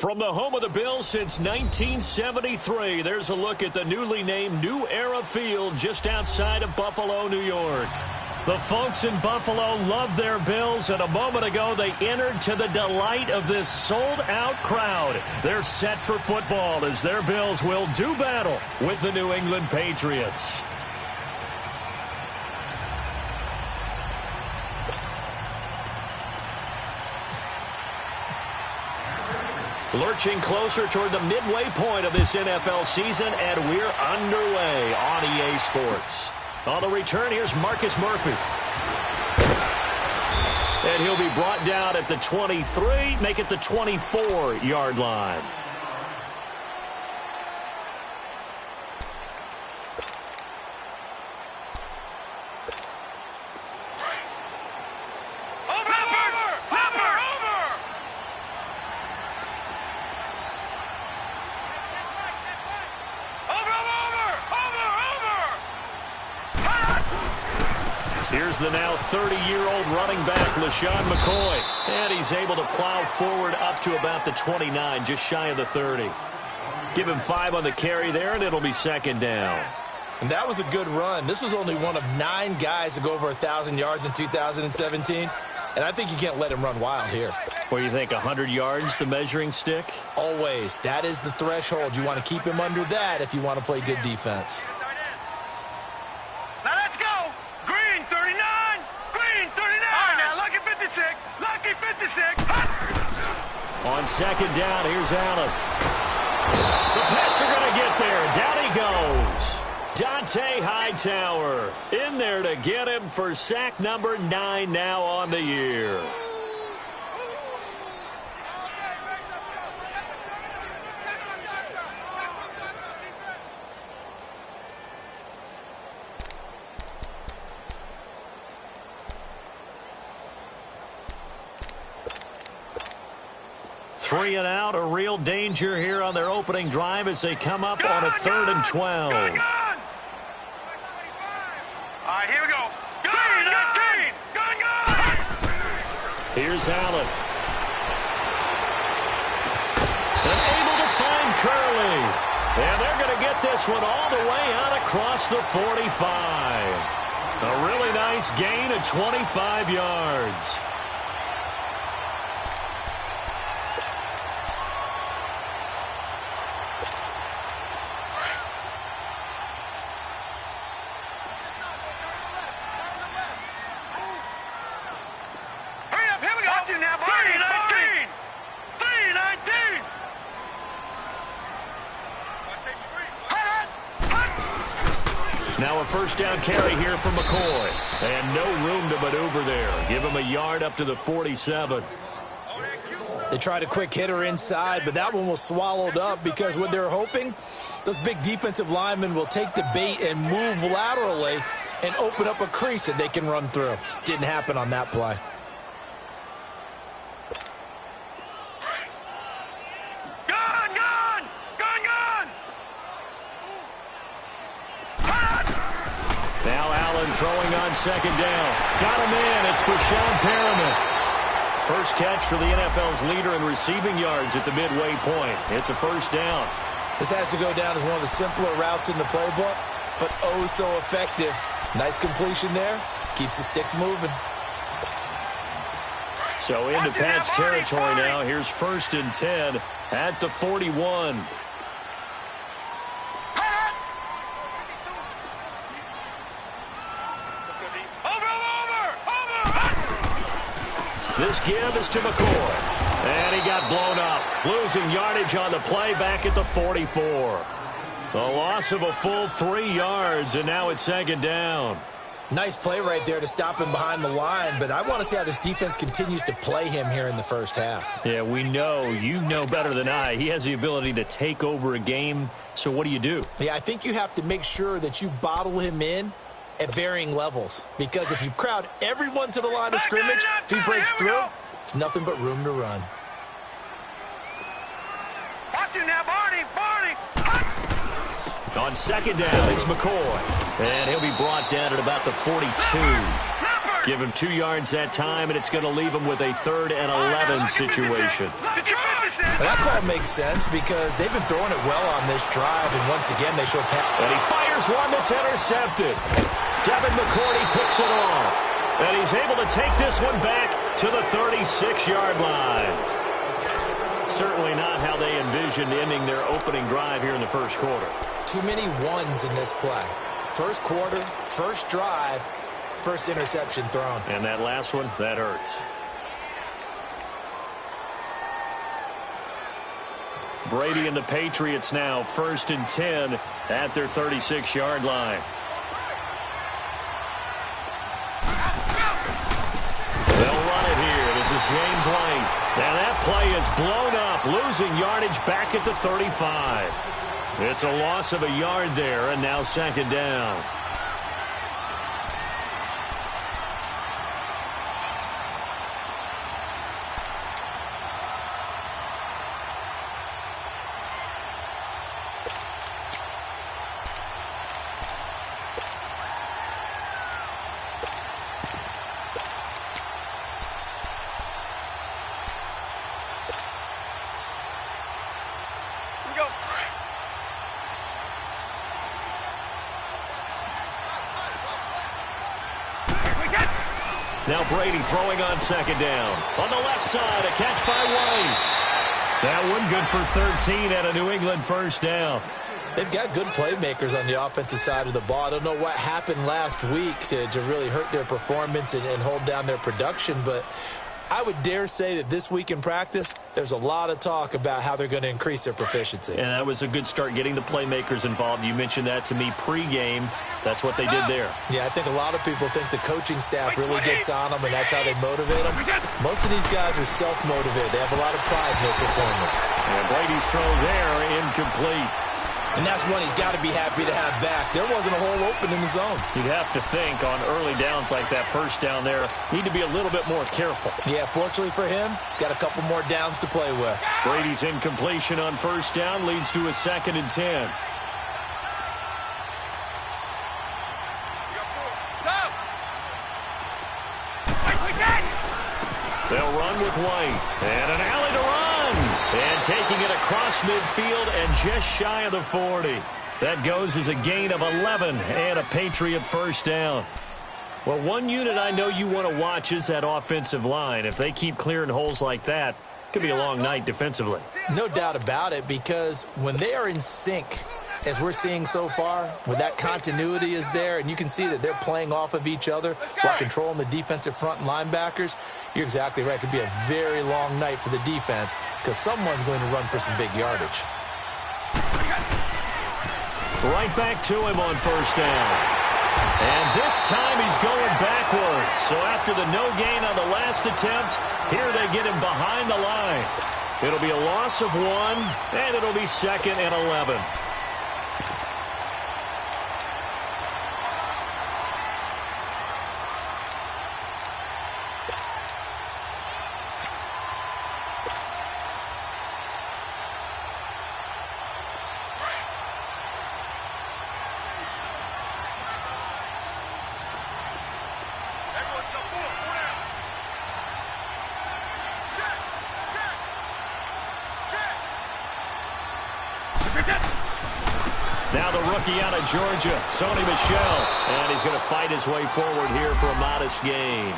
From the home of the Bills since 1973, there's a look at the newly named New Era Field just outside of Buffalo, New York. The folks in Buffalo love their Bills, and a moment ago they entered to the delight of this sold-out crowd. They're set for football as their Bills will do battle with the New England Patriots. Lurching closer toward the midway point of this NFL season, and we're underway on EA Sports. On the return, here's Marcus Murphy. And he'll be brought down at the 23, make it the 24-yard line. Here's the now 30-year-old running back, LaShawn McCoy. And he's able to plow forward up to about the 29, just shy of the 30. Give him 5 on the carry there, and it'll be second down. And that was a good run. This was only one of 9 guys to go over 1,000 yards in 2017. And I think you can't let him run wild here. Where you think 100 yards, the measuring stick? Always. That is the threshold. You want to keep him under that if you want to play good defense. On second down, here's Allen. The Pats are going to get there. Down he goes. Dante Hightower in there to get him for sack number 9 now on the year. Three and out, a real danger here on their opening drive as they come up on a 3rd and 12. All right, here we go. Gun. Here's Allen. And able to find Curley. And they're going to get this one all the way out across the 45. A really nice gain of 25 yards. Now a first down carry here from McCoy. And no room to maneuver there. Give him a yard up to the 47. They tried a quick hitter inside, but that one was swallowed up because what they're hoping, those big defensive linemen will take the bait and move laterally and open up a crease that they can run through. Didn't happen on that play. Throwing on second down. Got him in. It's Bashawn Perriman. First catch for the NFL's leader in receiving yards at the midway point. It's a first down. This has to go down as one of the simpler routes in the playbook, but oh so effective. Nice completion there. Keeps the sticks moving. So into Pat's territory now. Here's 1st and 10 at the 41. This give is to McCoy. And he got blown up. Losing yardage on the play back at the 44. A loss of a full 3 yards, and now it's second down. Nice play right there to stop him behind the line, but I want to see how this defense continues to play him here in the first half. Yeah, we know. You know better than I. He has the ability to take over a game, so what do? Yeah, I think you have to make sure that you bottle him in at varying levels, because if you crowd everyone to the line of scrimmage, if he breaks through, there's nothing but room to run. Watch you now, Barney. On second down, it's McCoy. And he'll be brought down at about the 42. Give him 2 yards that time, and it's going to leave him with a 3rd and 11 situation. And that call makes sense because they've been throwing it well on this drive, and once again they show pass. And he fires one that's intercepted. Devin McCourty picks it off. And he's able to take this one back to the 36-yard line. Certainly not how they envisioned ending their opening drive here in the first quarter. Too many ones in this play. First quarter, first drive, first interception thrown. And that last one, that hurts. Brady and the Patriots now 1st and 10 at their 36-yard line. They'll run it here. This is James White. Now that play is blown up, losing yardage back at the 35. It's a loss of a yard there, and now 2nd down. Now Brady throwing on 2nd down. On the left side, a catch by White. That one good for 13 at a New England 1st down. They've got good playmakers on the offensive side of the ball. I don't know what happened last week to really hurt their performance and hold down their production, but I would dare say that this week in practice, there's a lot of talk about how they're going to increase their proficiency. And that was a good start, getting the playmakers involved. You mentioned that to me pregame. That's what they did there. Yeah, I think a lot of people think the coaching staff really gets on them, and that's how they motivate them. Most of these guys are self-motivated. They have a lot of pride in their performance. And Brady's throw there, incomplete. And that's one he's got to be happy to have back. There wasn't a hole open in the zone. You'd have to think on early downs like that 1st down there, need to be a little bit more careful. Yeah, fortunately for him, got a couple more downs to play with. Brady's incompletion on 1st down leads to a 2nd and 10. They'll run with White. And an alley to run. And taking it across midfield and just shy of the 40. That goes as a gain of 11 and a Patriot 1st down. Well, one unit I know you want to watch is that offensive line. If they keep clearing holes like that, it could be a long night defensively. No doubt about it, because when they are in sync, as we're seeing so far, when that continuity is there and you can see that they're playing off of each other while controlling the defensive front and linebackers, you're exactly right. It could be a very long night for the defense because someone's going to run for some big yardage. Right back to him on 1st down. And this time he's going backwards. So after the no gain on the last attempt, here they get him behind the line. It'll be a loss of 1, and it'll be 2nd and 11. Now the rookie out of Georgia, Sony Michel. And he's going to fight his way forward here for a modest gain.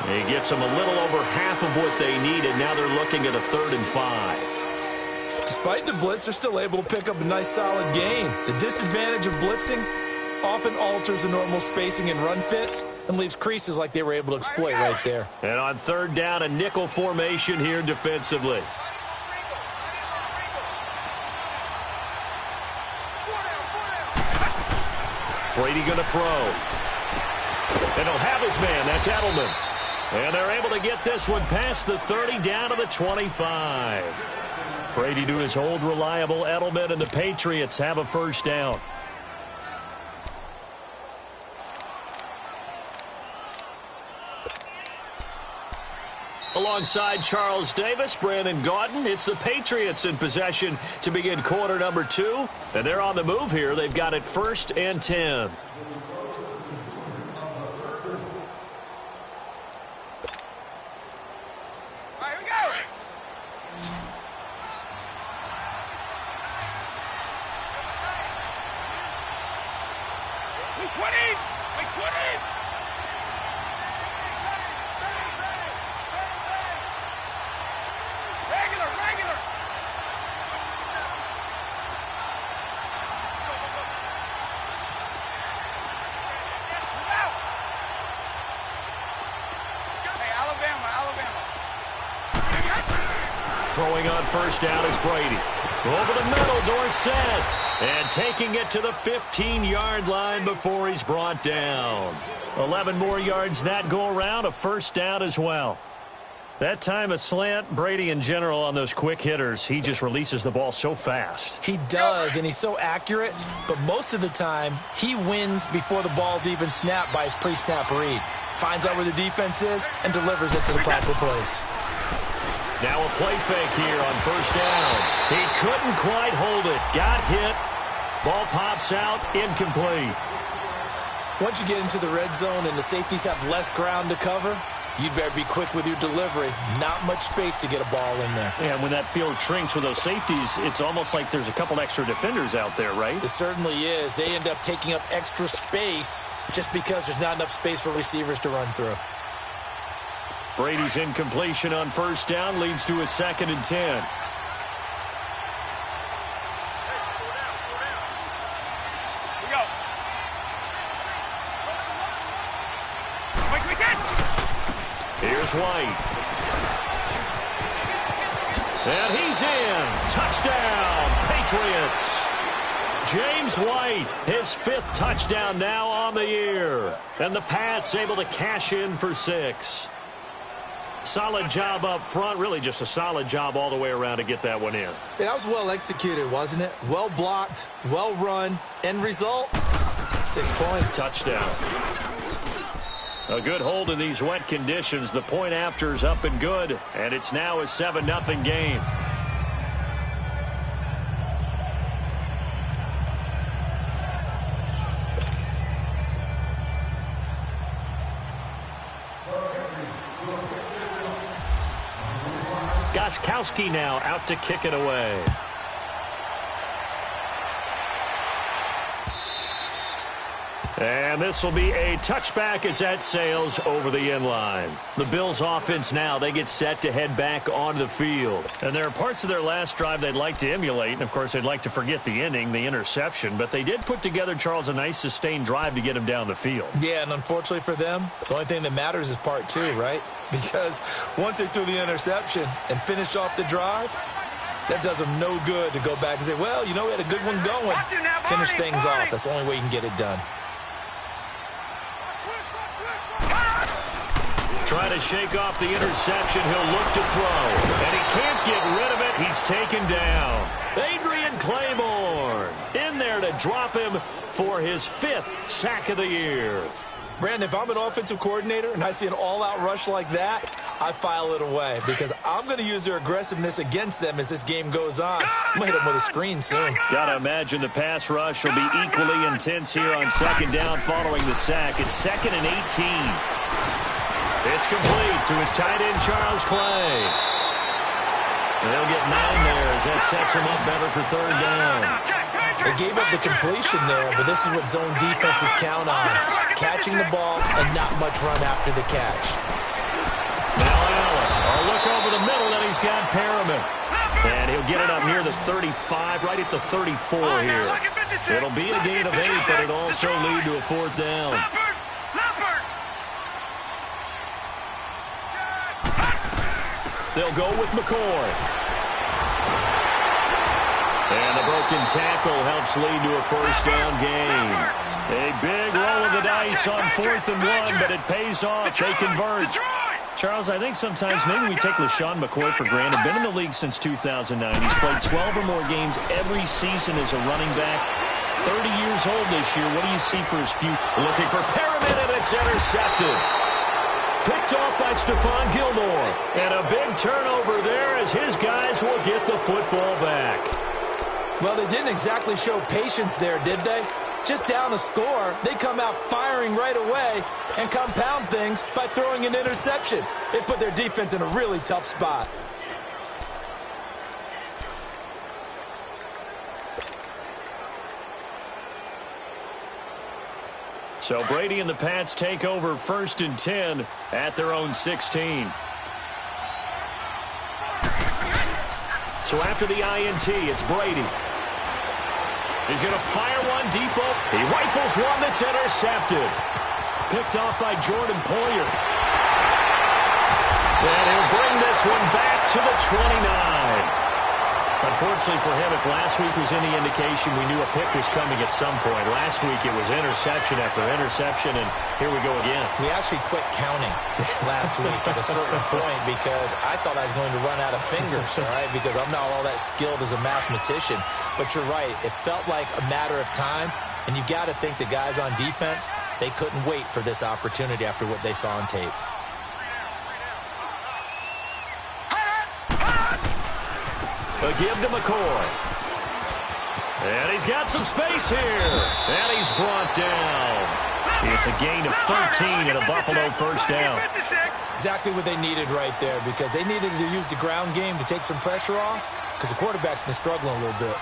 He gets them a little over half of what they needed. Now they're looking at a 3rd and 5. Despite the blitz, they're still able to pick up a nice solid gain. The disadvantage of blitzing often alters the normal spacing and run fits and leaves creases like they were able to exploit right there. And on 3rd down, a nickel formation here defensively. Brady going to throw. And he'll have his man. That's Edelman. And they're able to get this one past the 30 down to the 25. Brady to his old reliable Edelman, and the Patriots have a 1st down. Alongside Charles Davis, Brandon Gaudin, it's the Patriots in possession to begin quarter number 2. And they're on the move here. They've got it 1st and 10. Throwing on first down is Brady. Over the middle, Dorsett. And taking it to the 15-yard line before he's brought down. 11 more yards that go around, a first down as well. That time a slant, Brady in general on those quick hitters, he just releases the ball so fast. He does, and he's so accurate, but most of the time he wins before the ball's even snapped by his pre-snap read. Finds out where the defense is and delivers it to the proper place. Now a play fake here on first down. He couldn't quite hold it. Got hit. Ball pops out, incomplete. Once you get into the red zone and the safeties have less ground to cover, you'd better be quick with your delivery. Not much space to get a ball in there. Yeah, when that field shrinks with those safeties, it's almost like there's a couple extra defenders out there, right? It certainly is. They end up taking up extra space just because there's not enough space for receivers to run through. Brady's incompletion on first down leads to a 2nd and 10. Here's White. And he's in. Touchdown, Patriots. James White, his 5th touchdown now on the year. And the Pats able to cash in for 6. Solid job up front, really just a solid job all the way around to get that one in. That was well executed, wasn't it? Well blocked, well run. End result, 6 points. Touchdown. A good hold in these wet conditions. The point after is up and good, and it's now a 7-0 game. Gostkowski now out to kick it away. And this will be a touchback as that sails over the end line. The Bills offense now, they get set to head back onto the field. And there are parts of their last drive they'd like to emulate. And, of course, they'd like to forget the ending, the interception. But they did put together, Charles, a nice sustained drive to get him down the field. Yeah, and unfortunately for them, the only thing that matters is part 2, right? Because once they threw the interception and finished off the drive, that does them no good to go back and say, well, you know, we had a good one going. Finish things off. That's the only way you can get it done. Trying to shake off the interception. He'll look to throw. And he can't get rid of it. He's taken down. Adrian Claiborne in there to drop him for his 5th sack of the year. Brandon, if I'm an offensive coordinator and I see an all-out rush like that, I file it away because I'm going to use their aggressiveness against them as this game goes on. I'm going to hit them with a screen soon. Got to imagine the pass rush will be equally intense here on 2nd down following the sack. It's 2nd and 18. It's complete to his tight end, Charles Clay. They'll get 9 there as that sets him up better for 3rd down. They gave up the completion there, but this is what zone defenses count on. Catching the ball and not much run after the catch. Now Allen, a look over the middle, and he's got Perriman. And he'll get it up near the 35, right at the 34 here. It'll be a gain of 8, but it'll also lead to a 4th down. They'll go with McCoy. And the broken tackle helps lead to a 1st down gain. A big roll of the dice on 4th and 1, but it pays off. They convert. Charles, I think sometimes maybe we take LaShawn McCoy for granted. Been in the league since 2009. He's played 12 or more games every season as a running back. 30 years old this year. What do you see for his future? Looking for Perriman, and it's intercepted. Picked off by Stephon Gilmore. And a big turnover there as his guys will get the football back. Well, they didn't exactly show patience there, did they? Just down a score, they come out firing right away and compound things by throwing an interception. It put their defense in a really tough spot. So Brady and the Pats take over 1st and 10 at their own 16. So after the INT, it's Brady. He's going to fire one deep up. He rifles one that's intercepted. Picked off by Jordan Poyer. And he'll bring this one back to the 29. Unfortunately for him, if last week was any indication, we knew a pick was coming at some point. Last week it was interception after interception, and here we go again. We actually quit counting last week at a certain point because I thought I was going to run out of fingers, all right, because I'm not all that skilled as a mathematician. But you're right. It felt like a matter of time, and you've got to think the guys on defense, they couldn't wait for this opportunity after what they saw on tape. A give to McCoy. And he's got some space here. And he's brought down. It's a gain of 13 and a Buffalo first down. Exactly what they needed right there because they needed to use the ground game to take some pressure off because the quarterback's been struggling a little bit.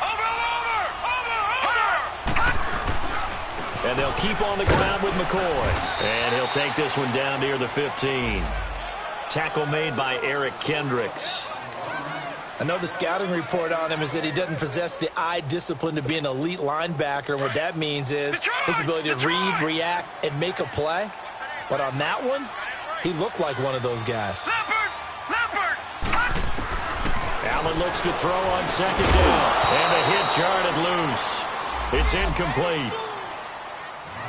And they'll keep on the ground with McCoy. And he'll take this one down near the 15. Tackle made by Eric Kendricks. I know the scouting report on him is that he doesn't possess the eye discipline to be an elite linebacker. And what that means is his ability to read, react, and make a play. But on that one, he looked like one of those guys. Allen looks to throw on second down. And the hit jarred it loose. It's incomplete.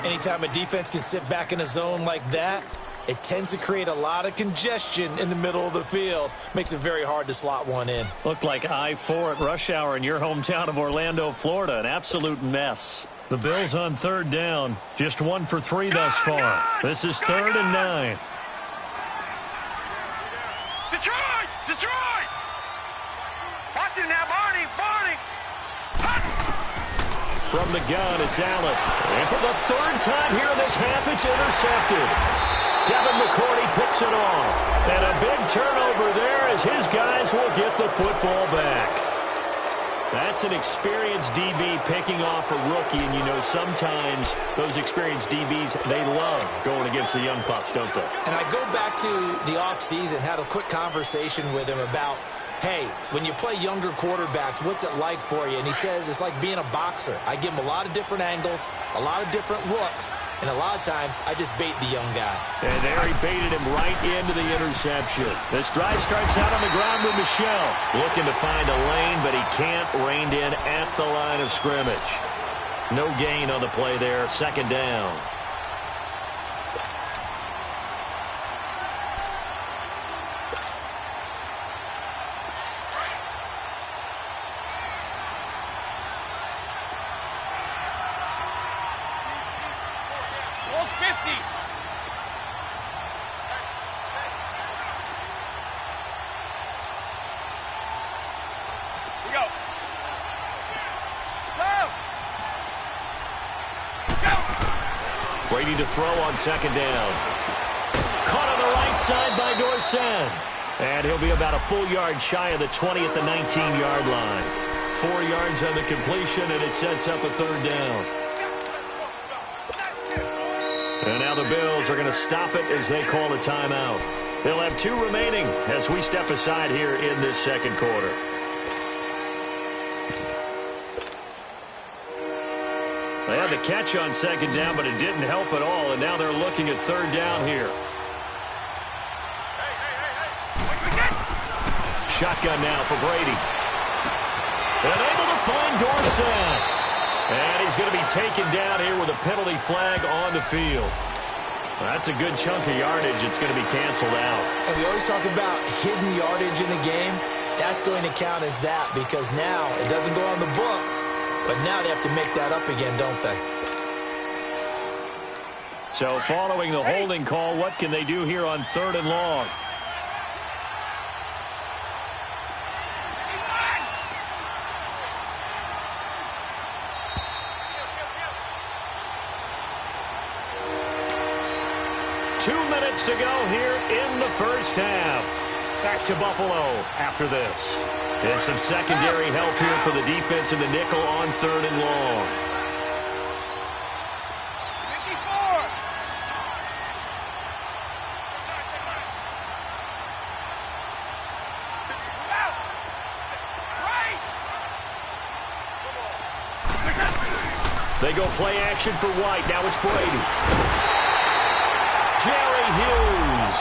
Anytime a defense can sit back in a zone like that, it tends to create a lot of congestion in the middle of the field. Makes it very hard to slot one in. Looked like I-4 at rush hour in your hometown of Orlando, Florida. An absolute mess. The Bills on third down. Just 1 for 3 thus far. This is 3rd and 9. Detroit! Watch it now, Barney! From the gun, it's Allen. And for the 3rd time here in this half, it's intercepted. Devin McCourty picks it off. And a big turnover there as his guys will get the football back. That's an experienced DB picking off a rookie, and you know sometimes those experienced DBs, they love going against the young pups, don't they? And I go back to the offseason, had a quick conversation with him about, hey, when you play younger quarterbacks, what's it like for you? And he says it's like being a boxer. I give him a lot of different angles, a lot of different looks, and a lot of times I just bait the young guy. And there he baited him right into the interception. This drive starts out on the ground with Michel. Looking to find a lane, but he can't. Reined in at the line of scrimmage. No gain on the play there. 2nd down. Brady to throw on 2nd down. Caught on the right side by Dorsett. And he'll be about a full yard shy of the 20 at the 19-yard line. 4 yards on the completion, and it sets up a 3rd down. And now the Bills are going to stop it as they call a timeout. They'll have 2 remaining as we step aside here in this 2nd quarter. They had the catch on 2nd down, but it didn't help at all, and now they're looking at 3rd down here. Shotgun now for Brady. And able to find Dorsett. And he's going to be taken down here with a penalty flag on the field. That's a good chunk of yardage. It's going to be canceled out. And we always talk about hidden yardage in the game. That's going to count as that because now it doesn't go on the books. But now they have to make that up again, don't they? So following the holding call, what can they do here on 3rd and long? To go here in the first half. Back to Buffalo after this. And some secondary help here for the defense in the nickel on 3rd and long. 54. They go play action for White. Now it's Brady. Jerry Hughes.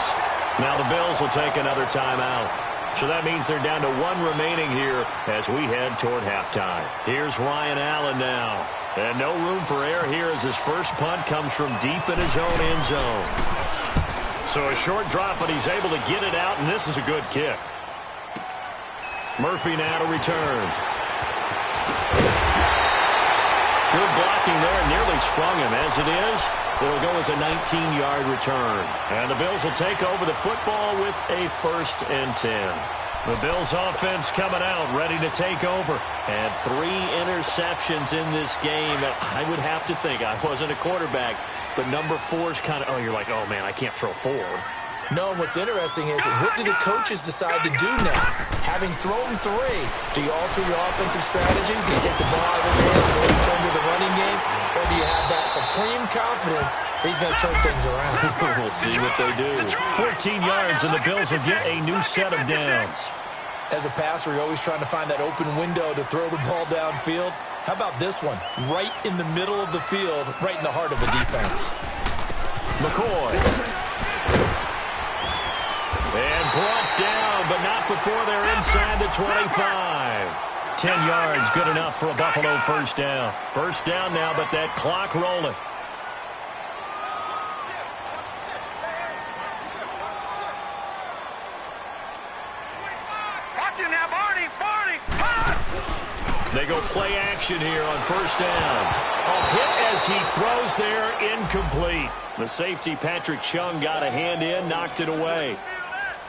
Now the Bills will take another timeout. So that means they're down to one remaining here as we head toward halftime. Here's Ryan Allen now. And no room for error here as his first punt comes from deep in his own end zone. So a short drop, but he's able to get it out, and this is a good kick. Murphy now to return. Good blocking there, nearly sprung him. As it is, it'll go as a 19-yard return. And the Bills will take over the football with a 1st and 10. The Bills offense coming out, ready to take over. And 3 interceptions in this game. I would have to think, I wasn't a quarterback, but number 4 is kind of, you're like, oh, man, I can't throw 4. No, what's interesting is, what do the coaches decide to do now? Having thrown 3, do you alter your offensive strategy? Do you take the ball out of his hands and maybe turn to the running game? Or do you have that supreme confidence that he's going to turn things around? We'll see what they do. 14 yards, and the Bills will get a new set of downs. As a passer, you're always trying to find that open window to throw the ball downfield. How about this one? Right in the middle of the field, right in the heart of the defense. McCoy. And brought down, but not before they're inside the 25. 10 yards, good enough for a Buffalo first down. First down now, but that clock rolling. Watch it now, Barney. They go play action here on first down. A hit as he throws there, incomplete. The safety, Patrick Chung, got a hand in, knocked it away.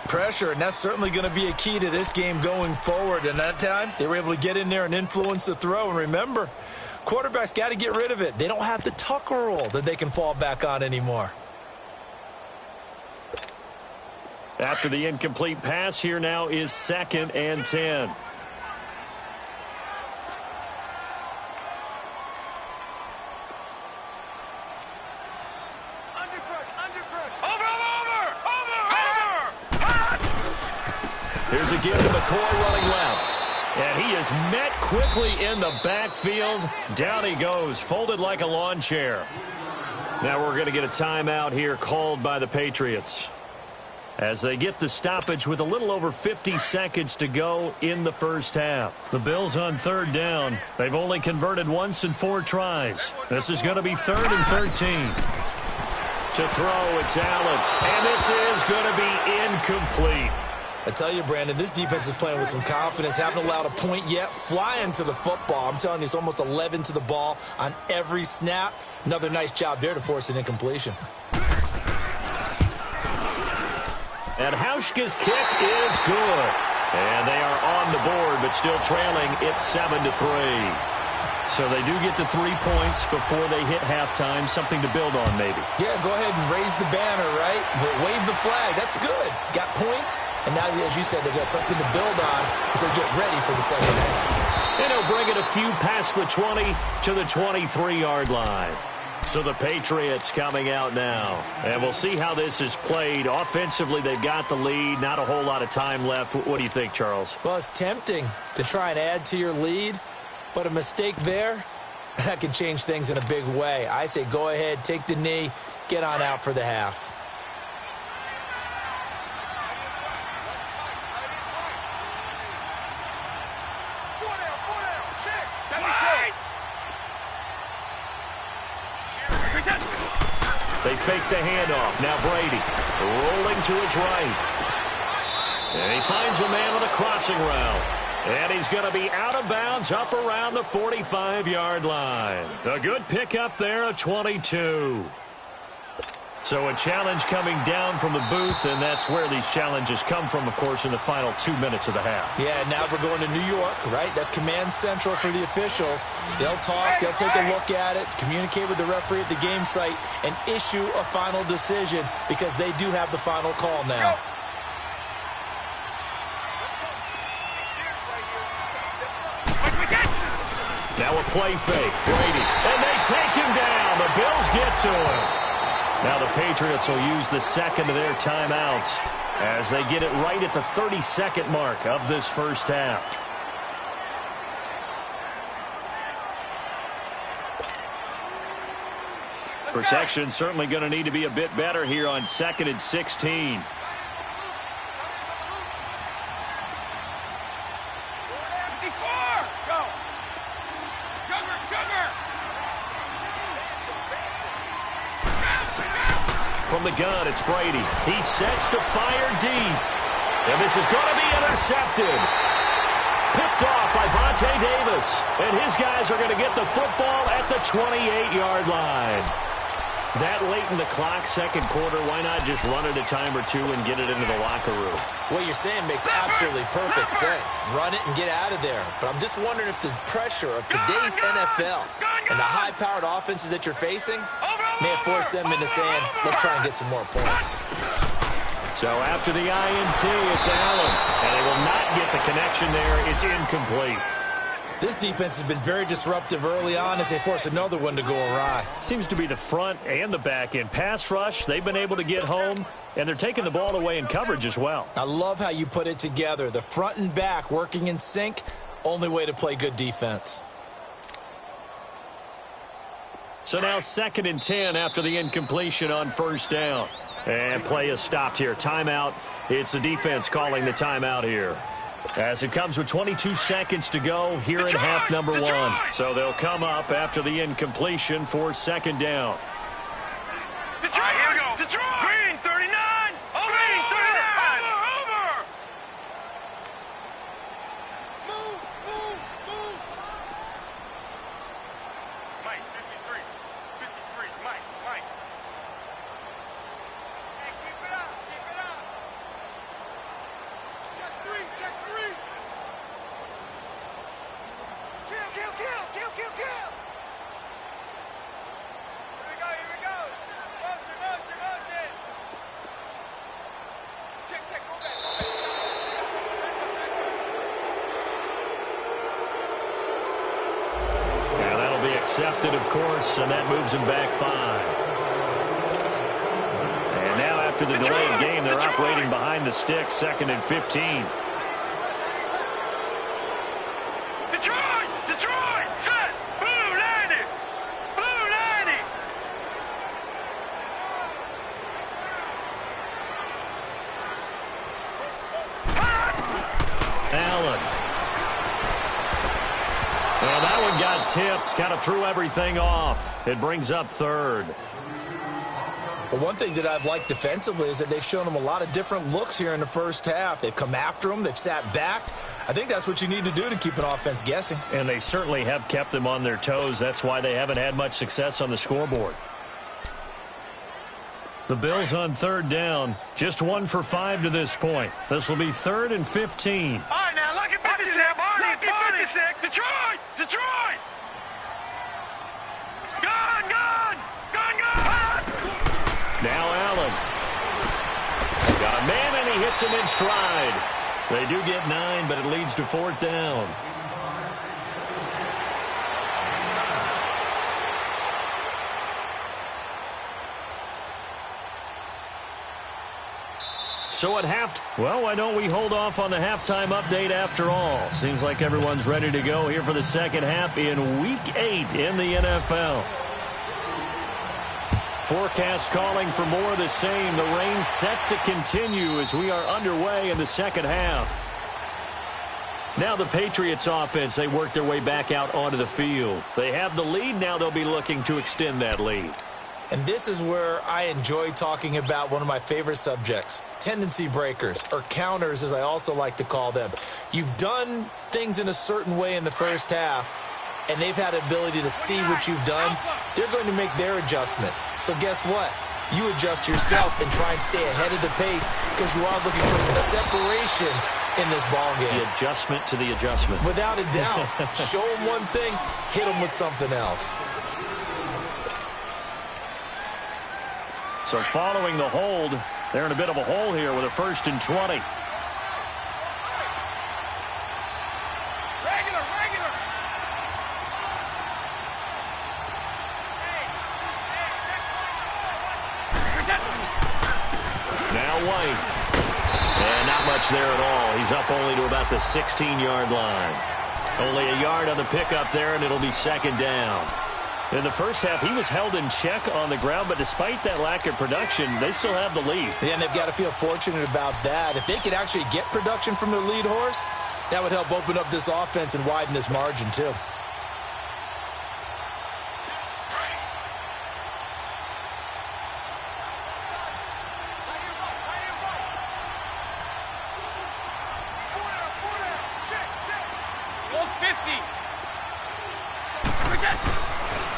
Pressure, and that's certainly going to be a key to this game going forward. And that time, they were able to get in there and influence the throw. And remember, quarterbacks got to get rid of it. They don't have the Tucker rule that they can fall back on anymore. After the incomplete pass, here now is 2nd and 10. Here's a give to McCoy running left. And he is met quickly in the backfield. Down he goes, folded like a lawn chair. Now we're going to get a timeout here called by the Patriots as they get the stoppage with a little over 50 seconds to go in the first half. The Bills on 3rd down. They've only converted once in 4 tries. This is going to be 3rd and 13. To throw, it's Allen. And this is going to be incomplete. I tell you, Brandon, this defense is playing with some confidence. Haven't allowed a point yet. Flying to the football. I'm telling you, it's almost 11 to the ball on every snap. Another nice job there to force an incompletion. And Hauschka's kick is good. And they are on the board, but still trailing. It's 7-3. So they do get to 3 points before they hit halftime. Something to build on, maybe. Yeah, go ahead and raise the banner, right? But wave the flag. That's good. Got points. And now, as you said, they got something to build on as they get ready for the second half. And he'll bring it a few past the 20 to the 23-yard line. So the Patriots coming out now. And we'll see how this is played. Offensively, they've got the lead. Not a whole lot of time left. What do you think, Charles? Well, it's tempting to try and add to your lead. But a mistake there, that can change things in a big way. I say go ahead, take the knee, get on out for the half. They fake the handoff. Now Brady rolling to his right. And he finds a man on the crossing route. And he's going to be out of bounds up around the 45-yard line. A good pickup there, a 22. So a challenge coming down from the booth, and that's where these challenges come from, of course, in the final 2 minutes of the half. Yeah, now we're going to New York, right? That's command central for the officials. They'll talk, they'll take a look at it, communicate with the referee at the game site, and issue a final decision because they do have the final call now. Now a play fake, Brady, and they take him down. The Bills get to him. Now the Patriots will use the second of their timeouts as they get it right at the 30-second mark of this first half. Protection certainly going to need to be a bit better here on 2nd and 16. From the gun, it's Brady. He sets to fire deep. And this is going to be intercepted. Picked off by Vontae Davis. And his guys are going to get the football at the 28-yard line. That late in the clock, second quarter, why not just run it a time or two and get it into the locker room? What you're saying makes absolutely perfect sense. Run it and get out of there. But I'm just wondering if the pressure of today's NFL and the high-powered offenses that you're facing may have forced them into saying, let's try and get some more points. So after the INT, it's Allen. And they will not get the connection there. It's incomplete. This defense has been very disruptive early on as they force another one to go awry. Seems to be the front and the back end. Pass rush, they've been able to get home, and they're taking the ball away in coverage as well. I love how you put it together. The front and back working in sync, only way to play good defense. So now 2nd and 10 after the incompletion on first down. And play is stopped here. Timeout. It's the defense calling the timeout here. As it comes with 22 seconds to go here in half number one. So they'll come up after the incompletion for 2nd down. Detroit, here we go. Detroit. Green 39. Over. Green 39. Over. Move. Mike 53. 53. Mike. Hey, keep it up. Check three. Kill. Here we go. Motion. Check, go back. Yeah, that'll be accepted, of course, and that moves him back 5. And now after the delayed game, they're operating behind the sticks, 2nd and 15. Detroit, set, blue 90. Allen. Well, that one got tipped, kind of threw everything off. It brings up 3rd. Well, one thing that I've liked defensively is that they've shown them a lot of different looks here in the first half. They've come after them. They've sat back. I think that's what you need to do to keep an offense guessing. And they certainly have kept them on their toes. That's why they haven't had much success on the scoreboard. The Bills on 3rd down. Just 1 for 5 to this point. This will be 3rd and 15. All right, now, lucky 56. Lucky 56. Detroit. Gun. Now Allen. Got a man, and he hits him in stride. They do get 9, but it leads to 4th down. So at well, why don't we hold off on the halftime update after all? Seems like everyone's ready to go here for the second half in Week 8 in the NFL. Forecast calling for more of the same. The rain set to continue as we are underway in the second half. Now the Patriots offense, they work their way back out onto the field. They have the lead. Now they'll be looking to extend that lead. And this is where I enjoy talking about one of my favorite subjects, tendency breakers, or counters as I also like to call them. You've done things in a certain way in the first half, and they've had the ability to see what you've done. They're going to make their adjustments. So guess what? You adjust yourself and try and stay ahead of the pace because you are looking for some separation in this ballgame. The adjustment to the adjustment. Without a doubt. Show them one thing, hit them with something else. So following the hold, they're in a bit of a hole here with a 1st and 20. Regular. Now White. And not much there at all. He's up only to about the 16-yard line. Only a yard on the pickup there, and it'll be 2nd down. In the first half, he was held in check on the ground, but despite that lack of production, they still have the lead. Yeah, and they've got to feel fortunate about that. If they could actually get production from their lead horse, that would help open up this offense and widen this margin, too.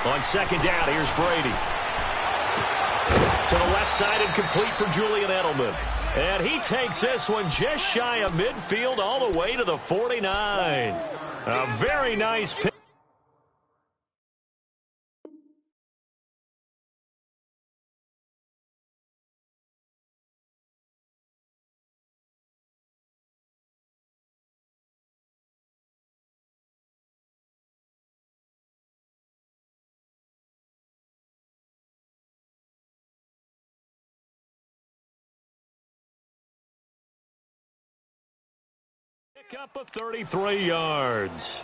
On second down, here's Brady. To the left side and complete for Julian Edelman. And he takes this one just shy of midfield all the way to the 49. A very nice pick. Pick up a 33 yards.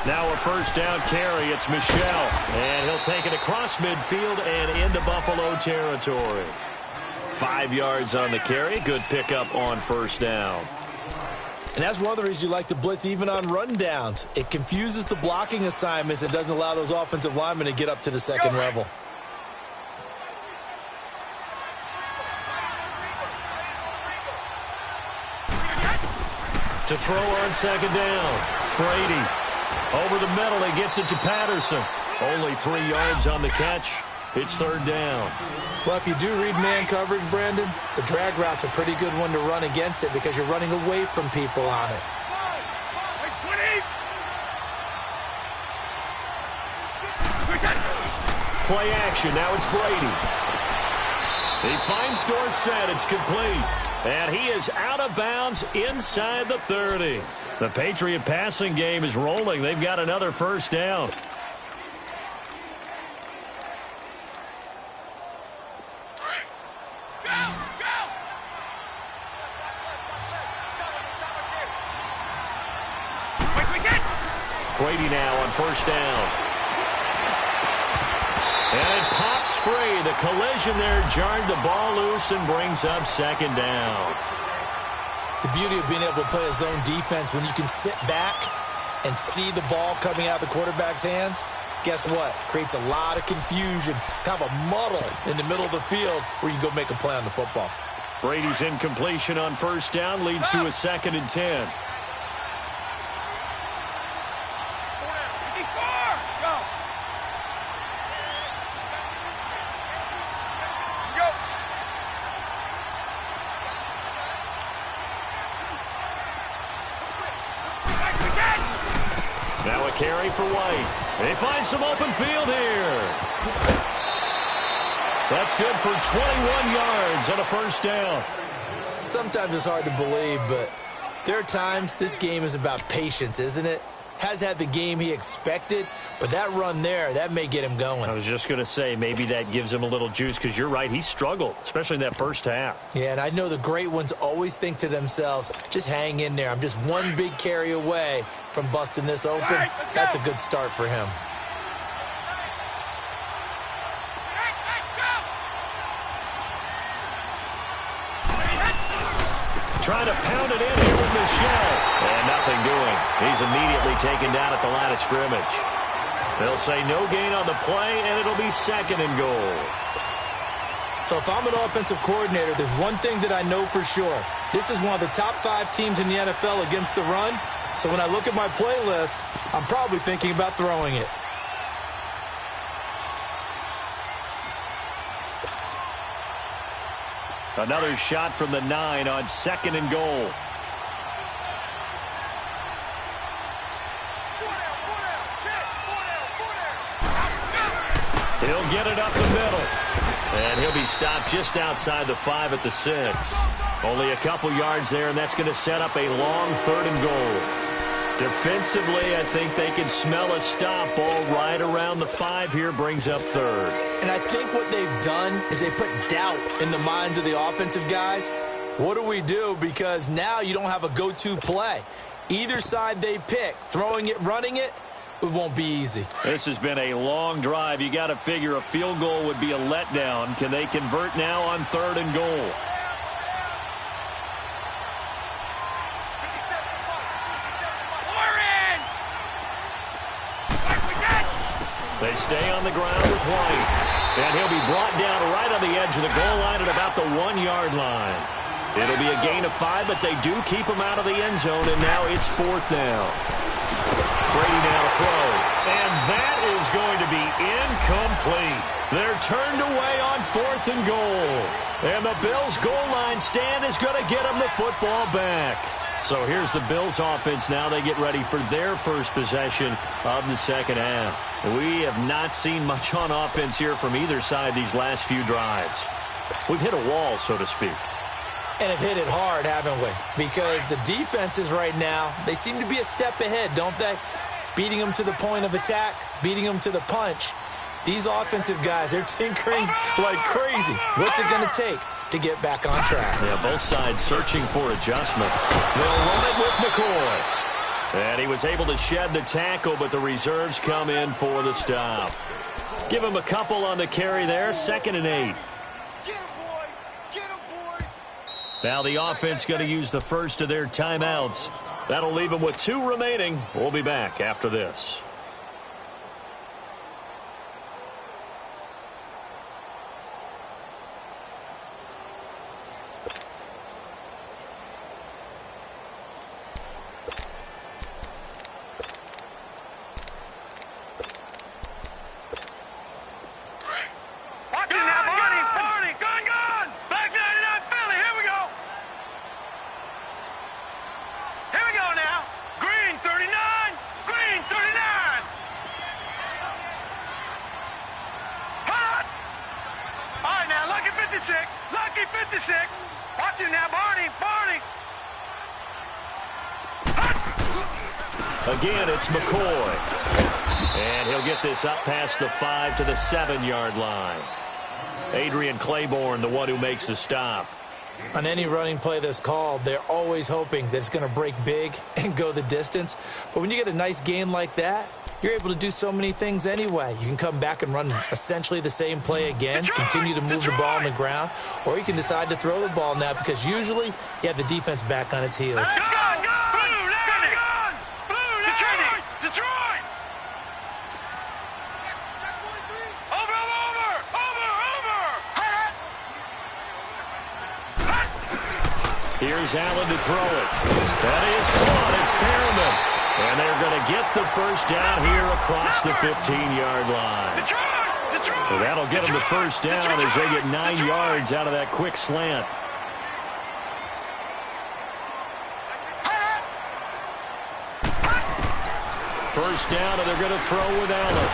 Now a first down carry. It's Michel. And he'll take it across midfield and into Buffalo territory. 5 yards on the carry. Good pickup on first down. And that's one of the reasons you like to blitz even on rundowns. It confuses the blocking assignments and doesn't allow those offensive linemen to get up to the second level. To throw on second down. Brady. Over the middle, he gets it to Patterson. Only 3 yards on the catch. It's third down. Well, if you do read man coverage, Brandon, the drag route's a pretty good one to run against it because you're running away from people on it. Play action. Now it's Brady. He finds Dorsett. It's complete. And he is out of bounds inside the 30. The Patriot passing game is rolling. They've got another first down. Brady now on first down. And it pops free. The collision there jarred the ball loose and brings up second down. The beauty of being able to play a zone defense when you can sit back and see the ball coming out of the quarterback's hands, guess what? Creates a lot of confusion, kind of a muddle in the middle of the field where you can go make a play on the football. Brady's incompletion on first down leads to a 2nd and 10. Now a carry for White. They find some open field here. That's good for 21 yards and a first down. Sometimes it's hard to believe, but there are times this game is about patience, isn't it? Has had the game he expected, but that run there, that may get him going. I was just going to say, maybe that gives him a little juice, because you're right, he struggled, especially in that first half. Yeah, and I know the great ones always think to themselves, just hang in there. I'm just one big carry away from busting this open. Right, that's a good start for him. Trying to pound it in here with Michel. And nothing doing. He's immediately taken down at the line of scrimmage. They'll say no gain on the play, and it'll be 2nd and goal. So if I'm an offensive coordinator, there's one thing that I know for sure. This is one of the top 5 teams in the NFL against the run. So when I look at my playlist, I'm probably thinking about throwing it. Another shot from the 9 on 2nd and goal. He'll get it up the middle. And he'll be stopped just outside the 5 at the 6. Only a couple yards there, and that's going to set up a long 3rd and goal. Defensively, I think they can smell a stop ball right around the 5 here, brings up 3rd. And I think what they've done is they put doubt in the minds of the offensive guys. What do we do? Because now you don't have a go-to play. Either side they pick, throwing it, running it, it won't be easy. This has been a long drive. You got to figure a field goal would be a letdown. Can they convert now on 3rd and goal? stay on the ground with White. And he'll be brought down right on the edge of the goal line at about the 1-yard line. It'll be a gain of 5, but they do keep him out of the end zone, and now it's 4th down. Brady now to throw. And that is going to be incomplete. They're turned away on 4th and goal. And the Bills' goal line stand is going to get them the football back. So here's the Bills' offense now. They get ready for their first possession of the second half. We have not seen much on offense here from either side these last few drives. We've hit a wall, so to speak. And have hit it hard, haven't we? Because the defenses right now, they seem to be a step ahead, don't they? Beating them to the point of attack, beating them to the punch. These offensive guys, they're tinkering like crazy. What's it going to take to get back on track? Yeah, both sides searching for adjustments. They'll run it with McCoy. And he was able to shed the tackle, but the reserves come in for the stop. Give him a couple on the carry there, 2nd and 8. Now the offense going to use the first of their timeouts. That'll leave them with 2 remaining. We'll be back after this. Lucky 56. Watch him now, Barney. Again, it's McCoy. And he'll get this up past the 5 to the 7-yard line. Adrian Claiborne, the one who makes the stop. On any running play that's called, they're always hoping that it's going to break big and go the distance. But when you get a nice gain like that, you're able to do so many things anyway. You can come back and run essentially the same play again, continue to move the ball on the ground, or you can decide to throw the ball now because usually you have the defense back on its heels. Detroit! Over! Here's Allen to throw it. That is caught. It's Perriman. And they're going to get the first down here across the 15-yard line. Well, that'll get them the first down as they get 9 yards out of that quick slant. First down, and they're going to throw with Allen.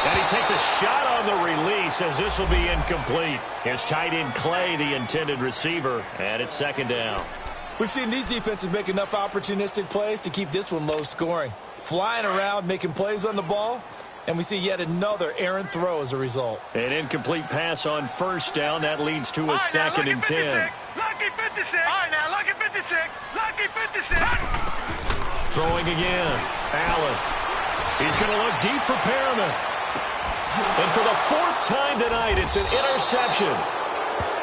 And he takes a shot on the release as this will be incomplete. Here's tight end Clay, the intended receiver, and it's 2nd down. We've seen these defenses make enough opportunistic plays to keep this one low scoring. Flying around, making plays on the ball, and we see yet another errant throw as a result. An incomplete pass on first down. That leads to a 2nd and 10. Lucky 56. All right, now, lucky 56. Lucky 56. Throwing again. Allen. He's going to look deep for Perriman. And for the 4th time tonight, it's an interception.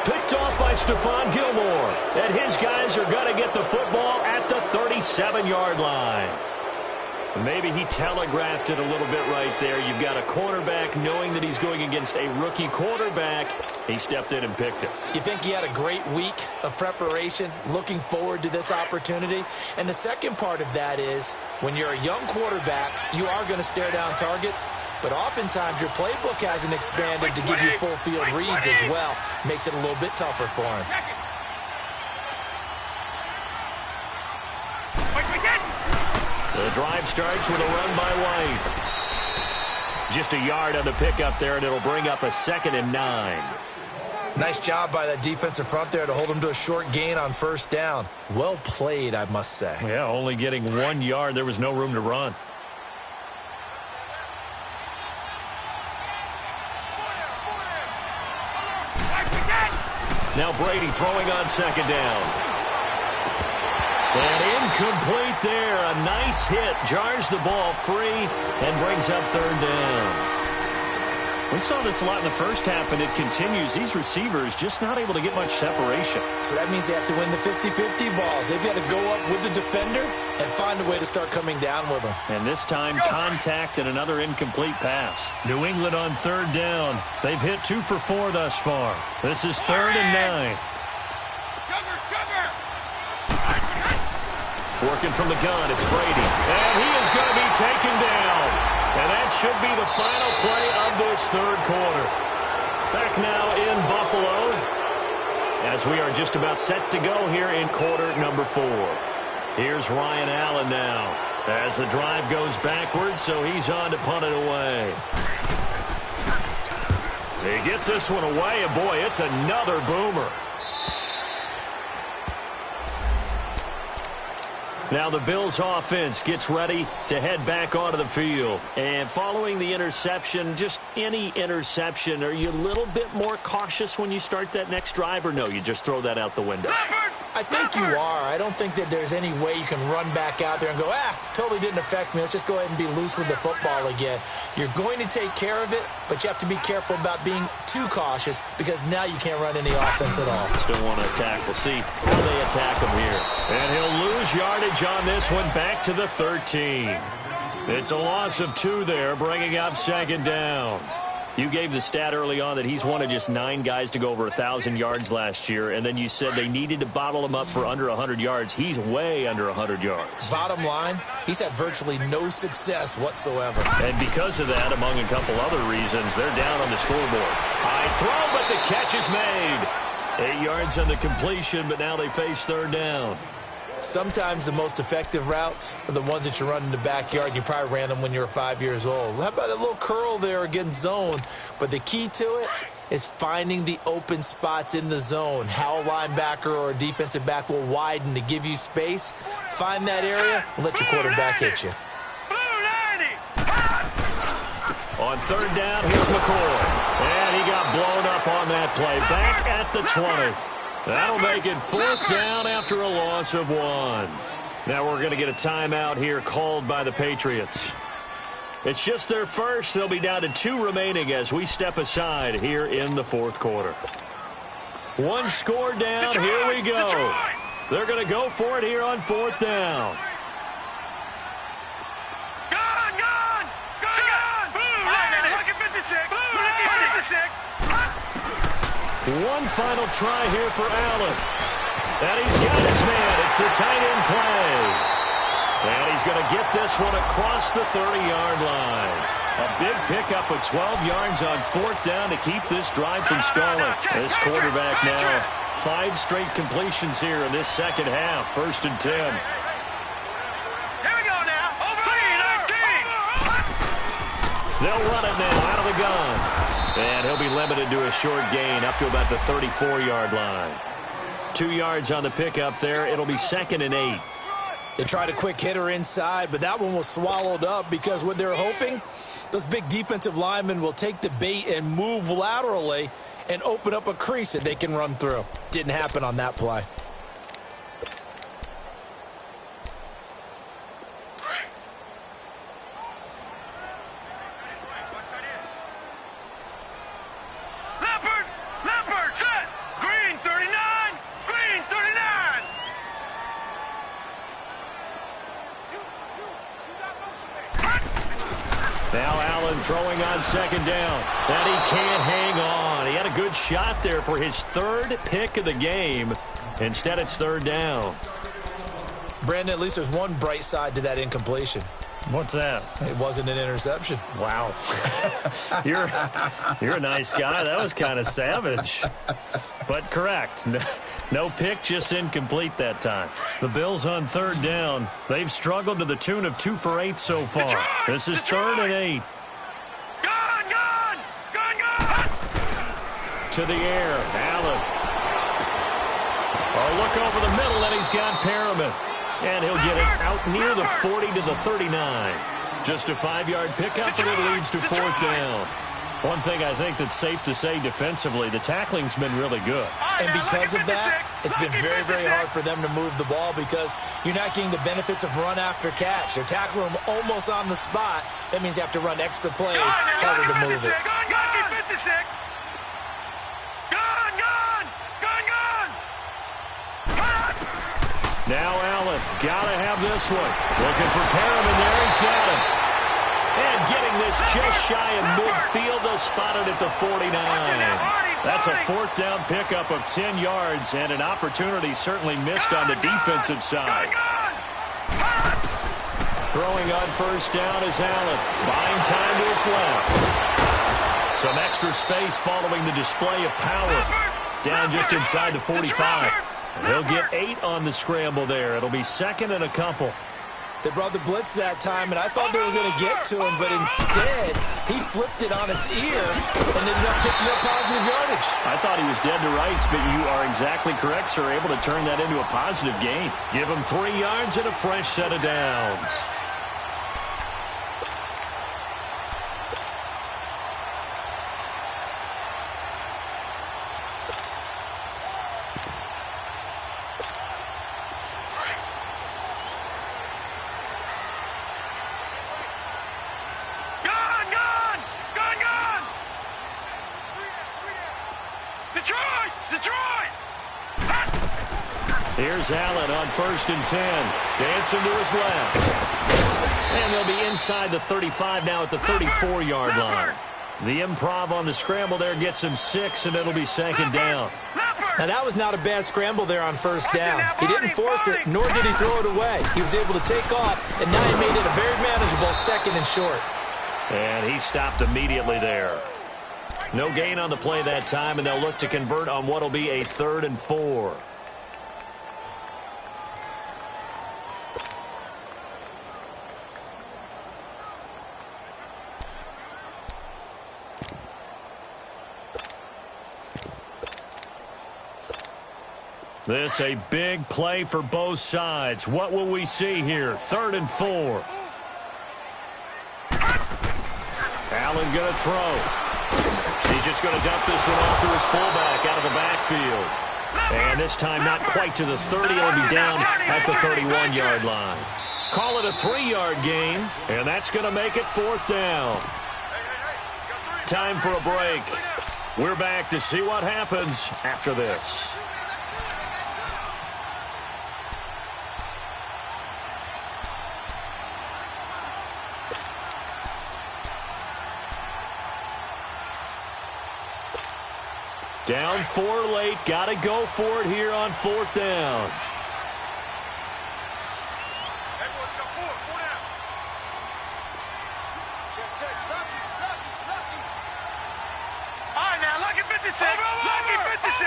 Picked off by Stephon Gilmore. And his guys are going to get the football at the 37-yard line. Maybe he telegraphed it a little bit right there. You've got a cornerback knowing that he's going against a rookie quarterback. He stepped in and picked it. You think he had a great week of preparation, looking forward to this opportunity? And the second part of that is, when you're a young quarterback, you are going to stare down targets, but oftentimes your playbook hasn't expanded to give you full field reads as well. Makes it a little bit tougher for him. The drive starts with a run by White. Just a yard on the pickup there, and it'll bring up a 2nd and 9. Nice job by that defensive front there to hold them to a short gain on first down. Well played, I must say. Yeah, only getting 1 yard. There was no room to run. Now Brady throwing on 2nd down. And incomplete there. A nice hit. Jars the ball free and brings up 3rd down. We saw this a lot in the first half, and it continues. These receivers just not able to get much separation. So that means they have to win the 50-50 balls. They've got to go up with the defender and find a way to start coming down with them. And this time, contact and another incomplete pass. New England on third down. They've hit 2 for 4 thus far. This is 3rd and 9. Working from the gun, it's Brady. And he is going to be taken down. And that should be the final play of this 3rd quarter. Back now in Buffalo, as we are just about set to go here in quarter number 4. Here's Ryan Allen now as the drive goes backwards, so he's on to punt it away. He gets this one away, and boy, it's another boomer. Now the Bills offense gets ready to head back onto the field. And following the interception, just any interception, are you a little bit more cautious when you start that next drive, or no, you just throw that out the window? I think you are. I don't think that there's any way you can run back out there and go, totally didn't affect me. Let's just go ahead and be loose with the football again. You're going to take care of it, but you have to be careful about being too cautious because now you can't run any offense at all. Still want to attack. We'll see how they attack him here. And he'll lose yardage on this one back to the 13. It's a loss of 2 there, bringing up 2nd down. You gave the stat early on that he's one of just 9 guys to go over 1,000 yards last year, and then you said they needed to bottle him up for under 100 yards. He's way under 100 yards. Bottom line, he's had virtually no success whatsoever. And because of that, among a couple other reasons, they're down on the scoreboard. High throw, but the catch is made. 8 yards on the completion, but now they face 3rd down. Sometimes the most effective routes are the ones that you run in the backyard. You probably ran them when you were 5 years old. How about a little curl there against zone? But the key to it is finding the open spots in the zone. How a linebacker or a defensive back will widen to give you space. Find that area and let your quarterback hit you. On 3rd down, here's McCoy. And he got blown up on that play. Back at the 20. That'll make it 4th down after a loss of 1. Now we're going to get a timeout here called by the Patriots. It's just their first. They'll be down to 2 remaining as we step aside here in the 4th quarter. 1 score down. Here we go. They're going to go for it here on 4th down. One final try here for Allen. And he's got his man. It's the tight end play. And he's going to get this one across the 30-yard line. A big pickup of 12 yards on 4th down to keep this drive from stalling. This quarterback now, 5 straight completions here in this second half. 1st and 10. Here we go now. Over 19. They'll run it now out of the gun. And he'll be limited to a short gain up to about the 34-yard line. 2 yards on the pickup there. It'll be 2nd and 8. They tried a quick hitter inside, but that one was swallowed up because what they're hoping, those big defensive linemen will take the bait and move laterally and open up a crease that they can run through. Didn't happen on that play. Throwing on 2nd down. And he can't hang on. He had a good shot there for his 3rd pick of the game. Instead, it's 3rd down. Brandon, at least there's one bright side to that incompletion. What's that? It wasn't an interception. Wow. You're a nice guy. That was kind of savage. But correct. No pick, just incomplete that time. The Bills on 3rd down. They've struggled to the tune of 2 for 8 so far. This is 3rd and 8. To the air, Allen. A look over the middle, and he's got Perriman. And he'll get it out near the 40 to the 39. Just a 5-yard pickup, and it leads to 4th down. One thing I think that's safe to say defensively, the tackling's been really good. And because of that, it's been very, very hard for them to move the ball because you're not getting the benefits of run after catch. They're tackling them almost on the spot. That means you have to run extra plays, harder to move it. Now Allen got to have this one. Looking for Perriman there. He's got him. And getting this just shy of midfield. They'll spot it at the 49. That's a fourth down pickup of 10 yards and an opportunity certainly missed on the defensive side. Throwing on first down is Allen. Buying time to his left. Some extra space following the display of power. Down just inside the 45. And he'll get 8 on the scramble there. It'll be second and a couple. They brought the blitz that time, and I thought they were going to get to him, but instead, he flipped it on its ear and ended up picking up positive yardage. I thought he was dead to rights, but you are exactly correct, sir. Able to turn that into a positive gain. Give him 3 yards and a fresh set of downs. Here's Allen on first and 10. Dancing to his left. And they'll be inside the 35 now at the 34-yard line. The improv on the scramble there gets him 6, and it'll be second down. Now, that was not a bad scramble there on first down. He didn't force it, nor did he throw it away. He was able to take off, and now he made it a very manageable second and short. And he stopped immediately there. No gain on the play that time, and they'll look to convert on what will be a 3rd and 4. This a big play for both sides. What will we see here? 3rd and 4. Allen going to throw. He's just going to dump this one off to his fullback out of the backfield. And this time not quite to the 30. It'll be down at the 31-yard line. Call it a 3-yard gain, and that's going to make it 4th down. Time for a break. We're back to see what happens after this. Down 4 late. Got to go for it here on 4th down. All right, now, lucky 56. Lucky 56.